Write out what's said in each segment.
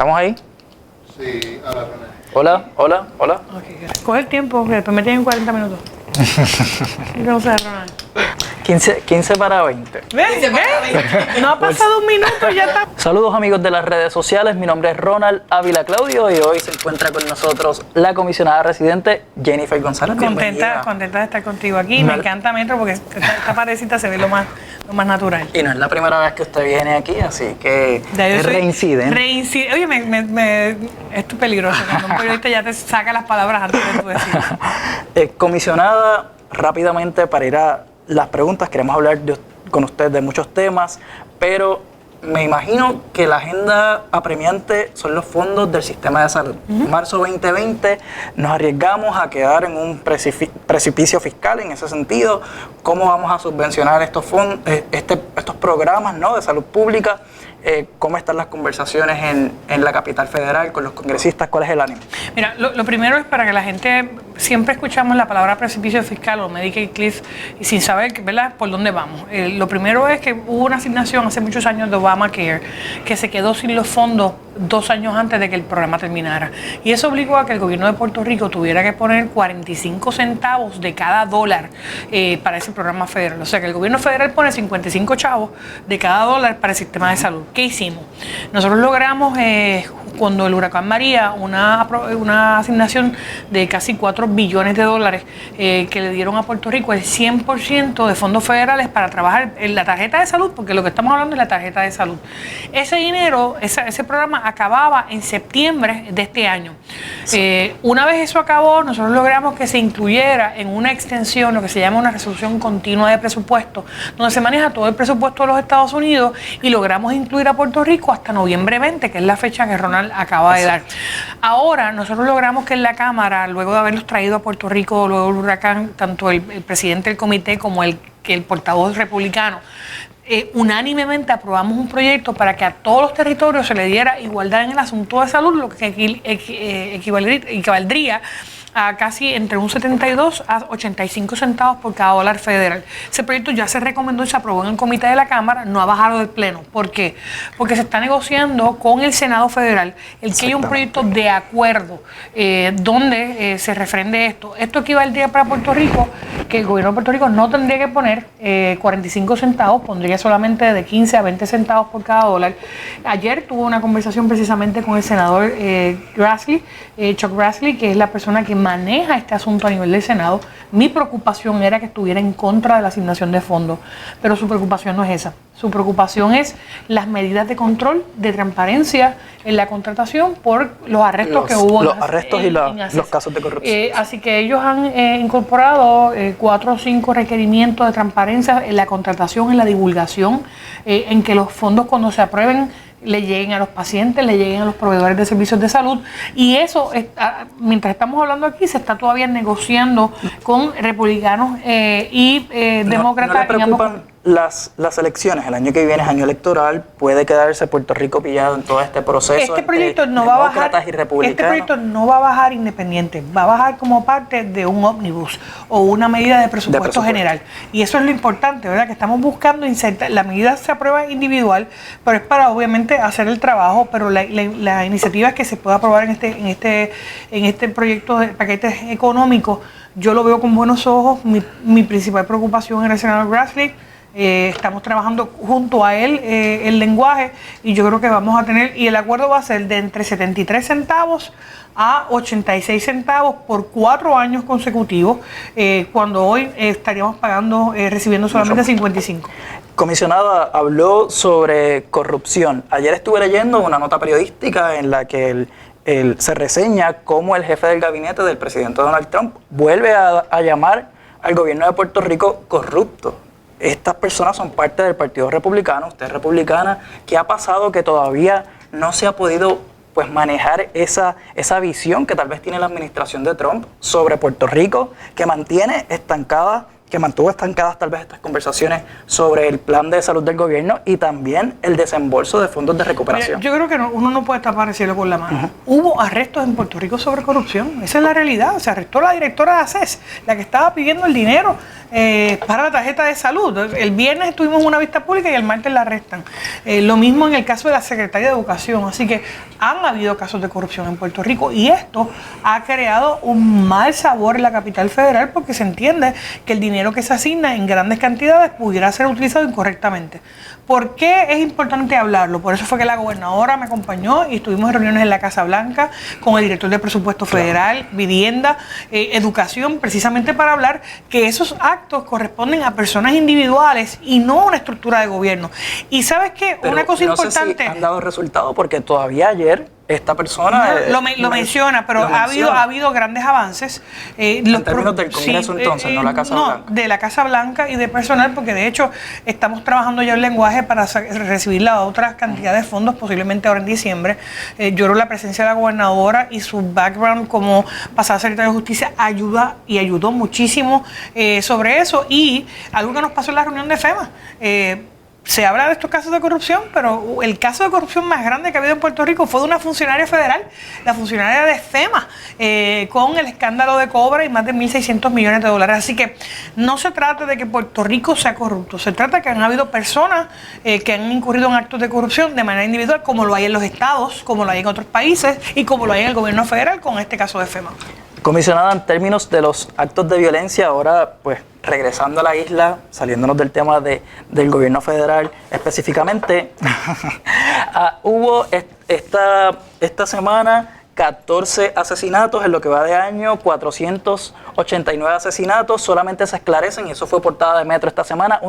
¿Estamos ahí? Sí, a la René. Hola. Okay, coge el tiempo, que después me tienen 40 minutos. Entonces, Ronald. 15 para 20. ¿Ves? No ha pasado un minuto y ya está. Saludos amigos de las redes sociales, mi nombre es Ronald Ávila Claudio y hoy se encuentra con nosotros la comisionada residente Jennifer González. Contenta de estar contigo aquí. Me encanta Metro porque esta parecita se ve lo más natural. Y no es la primera vez que usted viene aquí, así que es reincidente. Oye, esto es peligroso, cuando un periodista ya te saca las palabras antes de tú decir. Comisionada, rápidamente para ir a las preguntas, queremos hablar con usted de muchos temas, pero me imagino que la agenda apremiante son los fondos del sistema de salud. Marzo 2020 nos arriesgamos a quedar en un precipicio fiscal en ese sentido. ¿Cómo vamos a subvencionar estos fondos, estos programas, ¿no?, de salud pública? ¿Cómo están las conversaciones en la capital federal con los congresistas? ¿Cuál es el ánimo? Mira, lo primero es para que la gente, siempre escuchamos la palabra precipicio fiscal o Medicaid cliff y sin saber, ¿verdad?, por dónde vamos. Lo primero es que hubo una asignación hace muchos años de Obamacare que se quedó sin los fondos 2 años antes de que el programa terminara. Y eso obligó a que el gobierno de Puerto Rico tuviera que poner 45 centavos de cada dólar para ese programa federal. O sea que el gobierno federal pone 55 chavos de cada dólar para el sistema de salud. ¿Qué hicimos? Nosotros logramos, cuando el huracán María, una asignación de casi 4 billones de dólares que le dieron a Puerto Rico, el 100% de fondos federales para trabajar en la tarjeta de salud, porque lo que estamos hablando es la tarjeta de salud. Ese dinero, ese programa acababa en septiembre de este año. Una vez eso acabó, nosotros logramos que se incluyera en una extensión, lo que se llama una resolución continua de presupuesto, donde se maneja todo el presupuesto de los Estados Unidos y logramos incluir a Puerto Rico hasta noviembre 20, que es la fecha que Ronald acaba de dar. Ahora, nosotros logramos que en la Cámara, luego de haberlos traído a Puerto Rico, luego del huracán, tanto el presidente del comité como el portavoz republicano, unánimemente aprobamos un proyecto para que a todos los territorios se le diera igualdad en el asunto de salud, lo que equivaldría a casi entre un 72 a 85 centavos por cada dólar federal. Ese proyecto ya se recomendó y se aprobó en el comité de la Cámara, no ha bajado del Pleno. ¿Por qué? Porque se está negociando con el Senado Federal el que haya un proyecto de acuerdo donde se refrende esto. Esto equivaldría para Puerto Rico, que el gobierno de Puerto Rico no tendría que poner 45 centavos, pondría solamente de 15 a 20 centavos por cada dólar. Ayer tuve una conversación precisamente con el senador Chuck Grassley, que es la persona que maneja este asunto a nivel del Senado. Mi preocupación era que estuviera en contra de la asignación de fondos, pero su preocupación no es esa. Su preocupación es las medidas de control, de transparencia en la contratación por los arrestos que hubo. Los arrestos y los casos de corrupción. Así que ellos han incorporado 4 o 5 requerimientos de transparencia en la contratación, en la divulgación, en que los fondos cuando se aprueben le lleguen a los pacientes, le lleguen a los proveedores de servicios de salud. Y eso, mientras estamos hablando aquí, se está todavía negociando con republicanos y demócratas. ¿No le preocupan las elecciones? El año que viene es año electoral, puede quedarse Puerto Rico pillado en todo este proceso. Este proyecto no va a bajar, este proyecto no va a bajar independiente, va a bajar como parte de un ómnibus o una medida de presupuesto general. Y eso es lo importante, ¿verdad? Que estamos buscando insertar, la medida se aprueba individual, pero es para obviamente hacer el trabajo, pero la iniciativa es que se pueda aprobar en este proyecto de paquetes económicos. Yo lo veo con buenos ojos. Mi principal preocupación era el senador Grassley. Estamos trabajando junto a él el lenguaje y yo creo que vamos a tener, y el acuerdo va a ser de entre 73 centavos a 86 centavos por 4 años consecutivos, cuando hoy estaríamos recibiendo solamente 55. Comisionada, habló sobre corrupción. Ayer estuve leyendo una nota periodística en la que se reseña cómo el jefe del gabinete del presidente Donald Trump vuelve a llamar al gobierno de Puerto Rico corrupto. Estas personas son parte del Partido Republicano, usted es republicana. ¿Qué ha pasado que todavía no se ha podido manejar esa visión que tal vez tiene la administración de Trump sobre Puerto Rico, que mantuvo estancadas tal vez estas conversaciones sobre el plan de salud del gobierno y también el desembolso de fondos de recuperación? Mira, yo creo que uno no puede tapar el cielo con la mano. Hubo arrestos en Puerto Rico sobre corrupción, esa es la realidad. Se arrestó la directora de ACES, la que estaba pidiendo el dinero para la tarjeta de salud. El viernes tuvimos una vista pública y el martes la arrestan. Lo mismo en el caso de la Secretaría de Educación. Así que han habido casos de corrupción en Puerto Rico y esto ha creado un mal sabor en la capital federal porque se entiende que el dinero que se asigna en grandes cantidades pudiera ser utilizado incorrectamente. ¿Por qué es importante hablarlo? Por eso fue que la gobernadora me acompañó y estuvimos en reuniones en la Casa Blanca con el director de Presupuesto Federal, Vivienda, Educación, precisamente para hablar que esos actos corresponden a personas individuales y no a una estructura de gobierno. Y ¿sabes qué? Pero una cosa no importante... sé si han dado resultados porque todavía ayer esta persona... lo menciona, pero ha habido grandes avances. En términos del Congreso entonces, no la Casa Blanca. De la Casa Blanca y de personal, porque de hecho estamos trabajando ya el lenguaje para recibir la otra cantidad de fondos, posiblemente ahora en diciembre. Yo creo que la presencia de la gobernadora y su background como pasada secretaria de Justicia ayudó muchísimo sobre eso. Y algo que nos pasó en la reunión de FEMA. Se habla de estos casos de corrupción, pero el caso de corrupción más grande que ha habido en Puerto Rico fue de una funcionaria federal, la funcionaria de FEMA, con el escándalo de Cobra y más de 1.600 millones de dólares. Así que no se trata de que Puerto Rico sea corrupto, se trata de que han habido personas que han incurrido en actos de corrupción de manera individual, como lo hay en los estados, como lo hay en otros países y como lo hay en el gobierno federal con este caso de FEMA. Comisionada, en términos de los actos de violencia, ahora pues regresando a la isla, saliéndonos del tema del gobierno federal específicamente, hubo esta semana 14 asesinatos en lo que va de año, 489 asesinatos, solamente se esclarecen, y eso fue portada de Metro esta semana,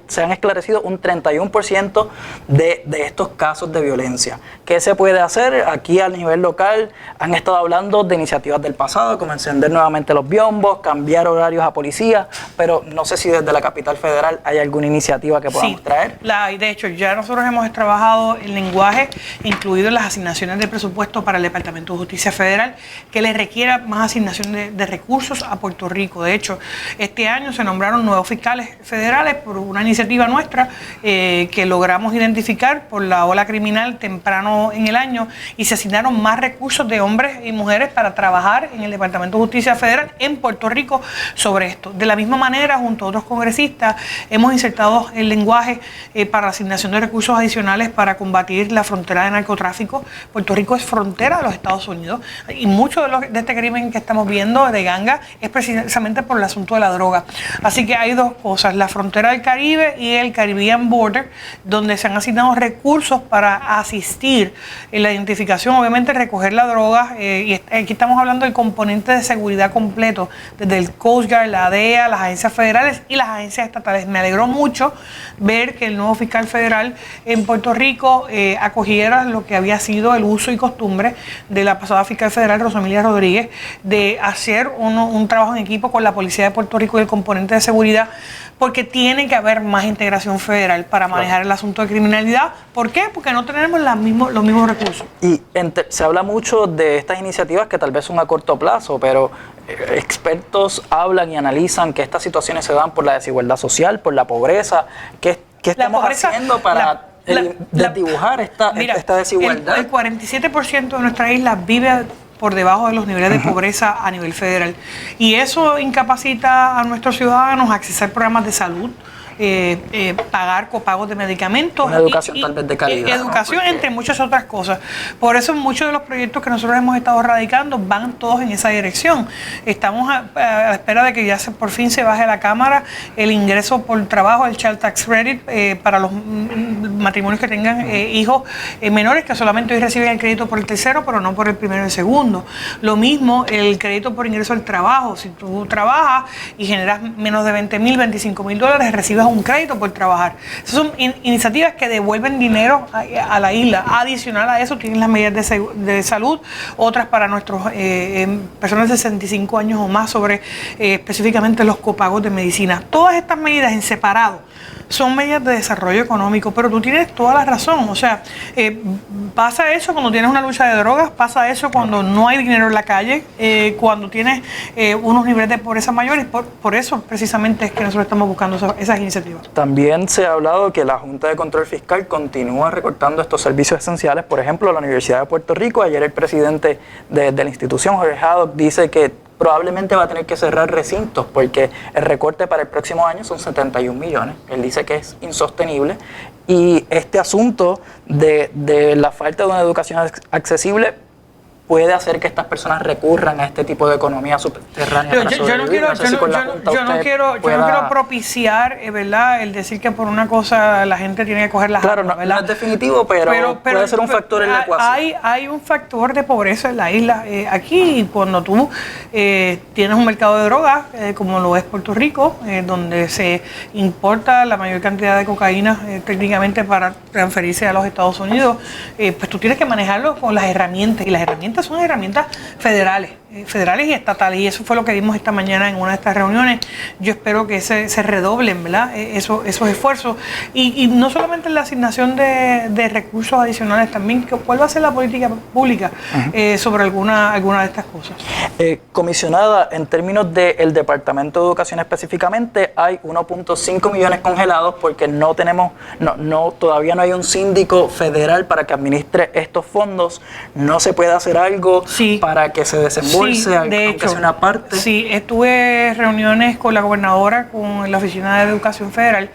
se han esclarecido un 31% de estos casos de violencia. ¿Qué se puede hacer? Aquí a nivel local han estado hablando de iniciativas del pasado, como encender nuevamente los biombos, cambiar horarios a policía, pero no sé si desde la capital federal hay alguna iniciativa que podamos traer. De hecho, ya nosotros hemos trabajado el lenguaje, incluido en las asignaciones de presupuesto para el Departamento de Justicia Federal, que le requiera más asignación de recursos a Puerto Rico. De hecho, este año se nombraron nuevos fiscales federales por una iniciativa nuestra que logramos identificar por la ola criminal temprano en el año, y se asignaron más recursos de hombres y mujeres para trabajar en el Departamento de Justicia Federal en Puerto Rico sobre esto. De la misma manera, junto a otros congresistas, hemos insertado el lenguaje para la asignación de recursos adicionales para combatir la frontera de narcotráfico. Puerto Rico es frontera de los Estados Unidos y mucho de este crimen que estamos viendo de ganga es precisamente por el asunto de la droga. Así que hay dos cosas: la frontera del Caribe y el Caribbean Border, donde se han asignado recursos para asistir en la identificación, obviamente recoger la droga, y aquí estamos hablando del componente de seguridad completo, desde el Coast Guard, la DEA, las agencias federales y las agencias estatales. Me alegró mucho ver que el nuevo fiscal federal en Puerto Rico acogiera lo que había sido el uso y costumbre de la pasada fiscal federal, Rosamilia Rodríguez, de hacer un trabajo en equipo con la Policía de Puerto Rico y el componente de seguridad, porque tiene que haber más integración federal para manejar el asunto de criminalidad. ¿Por qué? Porque no tenemos los mismos recursos. Y se habla mucho de estas iniciativas que tal vez son a corto plazo, pero expertos hablan y analizan que estas situaciones se dan por la desigualdad social, por la pobreza. ¿Qué estamos haciendo para desdibujar esta desigualdad? El 47% de nuestra isla vive por debajo de los niveles de pobreza a nivel federal. Y eso incapacita a nuestros ciudadanos a accesar programas de salud, pagar copagos de medicamentos. Una educación tal vez de calidad. Educación, ¿no? Entre muchas otras cosas. Por eso muchos de los proyectos que nosotros hemos estado radicando van todos en esa dirección. Estamos a la espera de que ya por fin se baje a la Cámara el ingreso por trabajo, el Child Tax Credit, para los matrimonios que tengan hijos menores, que solamente hoy reciben el crédito por el tercero, pero no por el primero y el segundo. Lo mismo el crédito por ingreso al trabajo. Si tú trabajas y generas menos de $20,000, $25,000, recibes un crédito por trabajar. Esas son iniciativas que devuelven dinero a la isla. Adicional a eso, tienen las medidas de salud, otras para nuestros personas de 65 años o más, sobre específicamente los copagos de medicina. Todas estas medidas en separado son medidas de desarrollo económico, pero tú tienes toda la razón. O sea, pasa eso cuando tienes una lucha de drogas, pasa eso cuando no hay dinero en la calle, cuando tienes unos niveles de pobreza mayores. Por eso precisamente es que nosotros estamos buscando esas iniciativas. También se ha hablado que la Junta de Control Fiscal continúa recortando estos servicios esenciales. Por ejemplo, la Universidad de Puerto Rico, ayer el presidente de la institución, Jorge Haddock, dice que probablemente va a tener que cerrar recintos porque el recorte para el próximo año son 71 millones. Él dice que es insostenible y este asunto de la falta de una educación accesible puede hacer que estas personas recurran a este tipo de economía subterránea. Yo no quiero propiciar, ¿verdad?, el decir que por una cosa la gente tiene que coger las armas, ¿verdad? No es definitivo, pero puede ser un factor en la ecuación. Hay un factor de pobreza en la isla. Aquí, cuando tú tienes un mercado de drogas, como lo es Puerto Rico, donde se importa la mayor cantidad de cocaína técnicamente para transferirse a los Estados Unidos, pues tú tienes que manejarlo con las herramientas, y las herramientas son herramientas federales y estatales, y eso fue lo que vimos esta mañana en una de estas reuniones. Yo espero que se redoblen, ¿verdad?, esos esfuerzos, y no solamente en la asignación de recursos adicionales, también cuál va a ser la política pública sobre alguna de estas cosas. Comisionada, en términos del Departamento de Educación específicamente, hay 1.5 millones congelados porque todavía no hay un síndico federal para que administre estos fondos. No se puede hacer algo para que se desembolse. De hecho, sea una parte. Sí, estuve en reuniones con la gobernadora, con la Oficina de Educación Federal,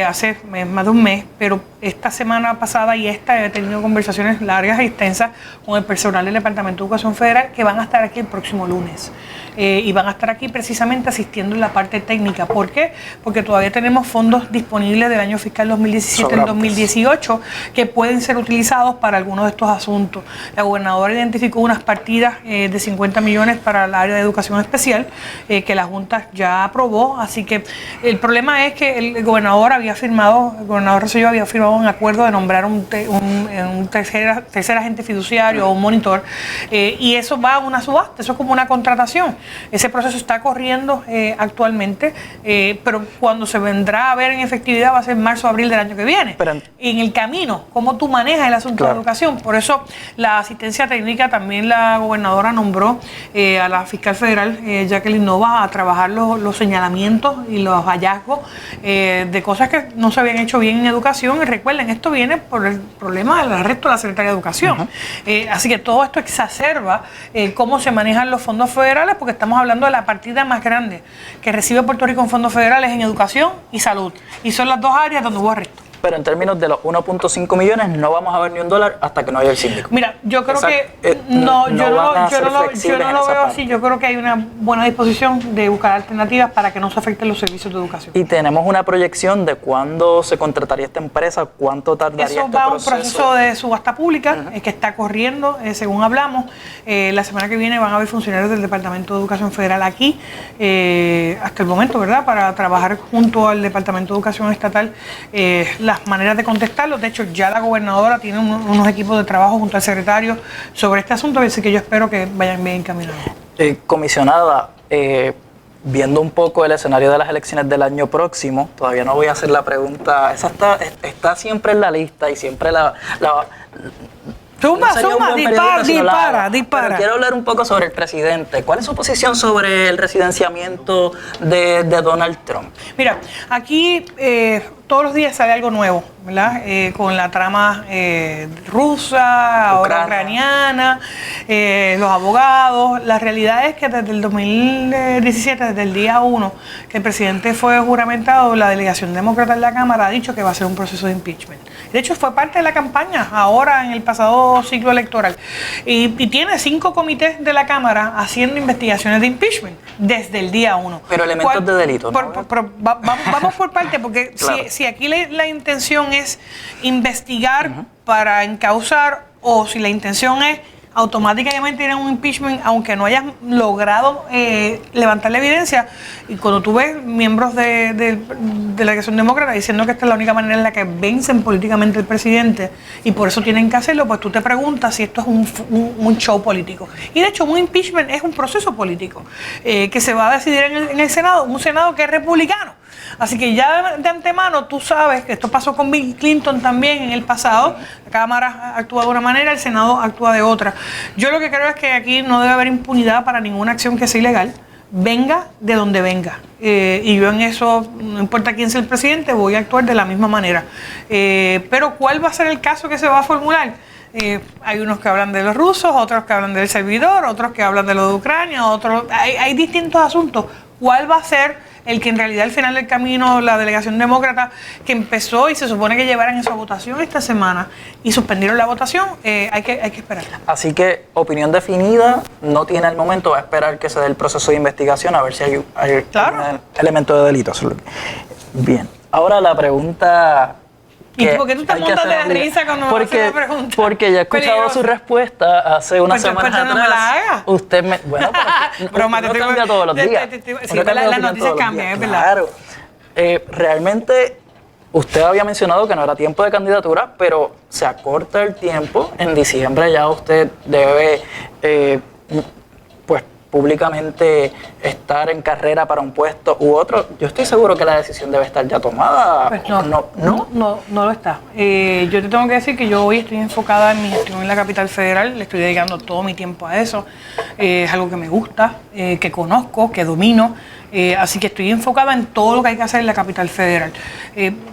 hace más de un mes, pero esta semana pasada y he tenido conversaciones largas e extensas con el personal del Departamento de Educación Federal, que van a estar aquí el próximo lunes. Y van a estar aquí precisamente asistiendo en la parte técnica. ¿Por qué? Porque todavía tenemos fondos disponibles del año fiscal 2017 al 2018 que pueden ser utilizados para algunos de estos asuntos. La gobernadora identificó unas partidas de 50 millones para el área de educación especial que la Junta ya aprobó. Así que el problema es que el gobernador Rosselló había firmado un acuerdo de nombrar un tercer agente fiduciario o un monitor, y eso va a una subasta, eso es como una contratación. Ese proceso está corriendo actualmente, pero cuando se vendrá a ver en efectividad va a ser marzo o abril del año que viene. Pero en el camino, cómo tú manejas el asunto de educación. Por eso la asistencia técnica, también la gobernadora nombró a la fiscal federal, Jacqueline Nova, a trabajar los señalamientos y los hallazgos de cosas que no se habían hecho bien en educación. Y recuerden, esto viene por el problema del arresto de la Secretaría de Educación. Así que todo esto exacerba cómo se manejan los fondos federales, porque estamos hablando de la partida más grande que recibe Puerto Rico en fondos federales en educación y salud. Y son las dos áreas donde hubo arresto. Pero en términos de los 1.5 millones no vamos a ver ni un dólar hasta que no haya el síndico. Mira, yo creo yo no lo veo así. Yo creo que hay una buena disposición de buscar alternativas para que no se afecten los servicios de educación. Y tenemos una proyección de cuándo se contrataría esta empresa, cuánto tardaría este proceso. Eso va a un proceso de subasta pública que está corriendo, según hablamos. La semana que viene van a haber funcionarios del Departamento de Educación Federal aquí, hasta el momento, ¿verdad?, para trabajar junto al Departamento de Educación Estatal las maneras de contestarlo. De hecho, ya la gobernadora tiene unos equipos de trabajo junto al secretario sobre este asunto, así que yo espero que vayan bien encaminados. Comisionada, viendo un poco el escenario de las elecciones del año próximo, todavía no voy a hacer la pregunta, esa está siempre en la lista y siempre dispara. Pero quiero hablar un poco sobre el presidente. ¿Cuál es su posición sobre el residenciamiento de Donald Trump? Mira, aquí todos los días sale algo nuevo, ¿verdad? Con la trama rusa, ahora ucraniana, los abogados. La realidad es que desde el 2017, desde el día 1, que el presidente fue juramentado, la delegación demócrata en la Cámara ha dicho que va a ser un proceso de impeachment. De hecho, fue parte de la campaña ahora en el pasado ciclo electoral. Y tiene 5 comités de la Cámara haciendo investigaciones de impeachment desde el día 1. Pero elementos de delito, ¿no? Vamos por parte, porque claro, si aquí la intención es investigar para encauzar, o si la intención es automáticamente ir a un impeachment, aunque no hayas logrado levantar la evidencia. Y cuando tú ves miembros de la delegación demócrata diciendo que esta es la única manera en la que vencen políticamente al presidente y por eso tienen que hacerlo, pues tú te preguntas si esto es un show político. Y de hecho un impeachment es un proceso político que se va a decidir en el Senado, un Senado que es republicano. Así que ya de antemano tú sabes que esto pasó con Bill Clinton también en el pasado. La Cámara actúa de una manera, el Senado actúa de otra. Yo lo que creo es que aquí no debe haber impunidad para ninguna acción que sea ilegal, venga de donde venga. Y yo en eso, no importa quién sea el presidente, voy a actuar de la misma manera. Pero ¿cuál va a ser el caso que se va a formular? Hay unos que hablan de los rusos, otros que hablan del servidor, otros que hablan de lo de Ucrania, otros... Hay distintos asuntos. ¿Cuál va a ser el que en realidad al final del camino la delegación demócrata que empezó y se supone que llevaran esa votación esta semana y suspendieron la votación? Hay que esperar. Así que opinión definida, no tiene el momento, va a esperar que se dé el proceso de investigación a ver si hay Claro. algún elemento de delito. Bien, ahora la pregunta... ¿Y por qué tú te hay que montas de la hacer risa cuando me haces la pregunta? Porque ya he escuchado Peligroso. su respuesta hace unas Pues semanas no me atrás. la haga. Usted me... Bueno, pero Broma, uno te estoy- cambia todos los te- días. sí, Uno cambia las de opinión noticias todos los cambian, días. es verdad. Claro. Realmente, usted había mencionado que no era tiempo de candidatura, pero se acorta el tiempo. En diciembre ya usted debe, pues, públicamente estar en carrera para un puesto u otro. Yo estoy seguro que la decisión debe estar ya tomada. Pues no lo está. Yo te tengo que decir que yo hoy estoy enfocada en mi gestión en la capital federal, le estoy dedicando todo mi tiempo a eso. Es algo que me gusta, que conozco, que domino. Así que estoy enfocada en todo lo que hay que hacer en la capital federal.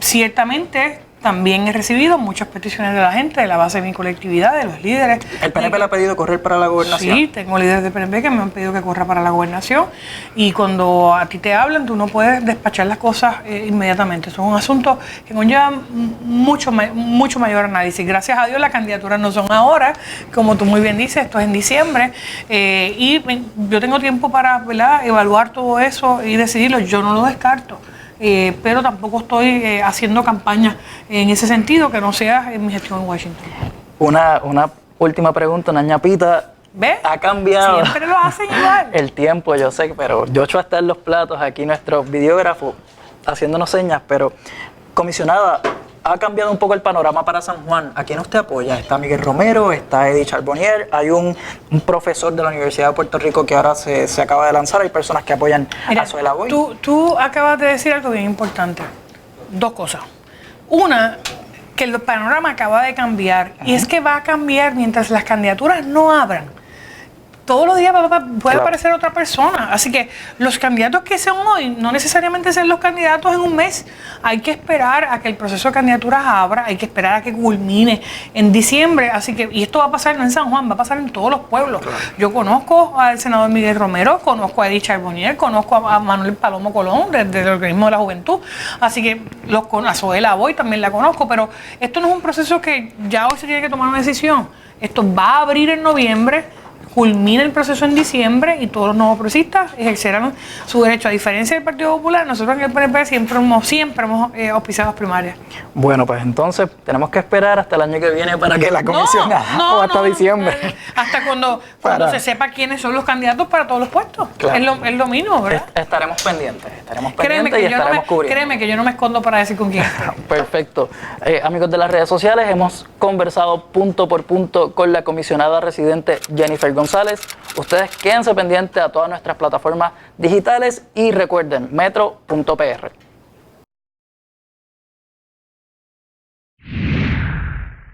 Ciertamente también he recibido muchas peticiones de la gente, de la base de mi colectividad, de los líderes. ¿El PNP le ha pedido correr para la gobernación? Sí, tengo líderes de PNP que me han pedido que corra para la gobernación y cuando a ti te hablan, tú no puedes despachar las cosas inmediatamente. Eso es un asunto que conlleva mucho mayor análisis. Gracias a Dios las candidaturas no son ahora, como tú muy bien dices, esto es en diciembre y yo tengo tiempo para, ¿verdad?, evaluar todo eso y decidirlo. Yo no lo descarto. Pero tampoco estoy haciendo campaña en ese sentido que no sea en mi gestión en Washington. Una última pregunta, una ñapita. ¿Ves? Ha cambiado Siempre lo hacen igual. el tiempo, yo sé, pero Joshua está en los platos, aquí nuestro videógrafo haciéndonos señas, pero comisionada, ha cambiado un poco el panorama para San Juan. ¿A quién usted apoya? Está Miguel Romero, está Eddie Charbonnier, hay un profesor de la Universidad de Puerto Rico que ahora se acaba de lanzar, hay personas que apoyan Mira, a Zoela Boy. tú acabas de decir algo bien importante. Dos cosas. Una, que el panorama acaba de cambiar y es que va a cambiar mientras las candidaturas no abran. Todos los días puede aparecer otra persona. Así que los candidatos que son hoy no necesariamente son los candidatos en un mes. Hay que esperar a que el proceso de candidaturas abra, hay que esperar a que culmine en diciembre. Así que, y esto va a pasar no en San Juan, va a pasar en todos los pueblos. Yo conozco al senador Miguel Romero, conozco a Eddie Charbonnier, conozco a Manuel Palomo Colón, del Organismo de la Juventud. Así que a Zoela Boy también la conozco, pero esto no es un proceso que ya hoy se tiene que tomar una decisión. Esto va a abrir en noviembre. Culmina el proceso en diciembre y todos los nuevos progresistas ejercerán su derecho. A diferencia del Partido Popular, nosotros en el PNP siempre hemos auspiciado las primarias. Bueno, pues entonces tenemos que esperar hasta el año que viene para que la comisión o hasta diciembre. Hasta cuando se sepa quiénes son los candidatos para todos los puestos. Claro. Es lo mismo, ¿verdad? Estaremos pendientes Créeme y estaremos cubriendo. Créeme que yo no me escondo para decir con quién estoy. Perfecto. Amigos de las redes sociales, hemos conversado punto por punto con la comisionada residente Jennifer González. Ustedes quédense pendientes a todas nuestras plataformas digitales y recuerden metro.pr.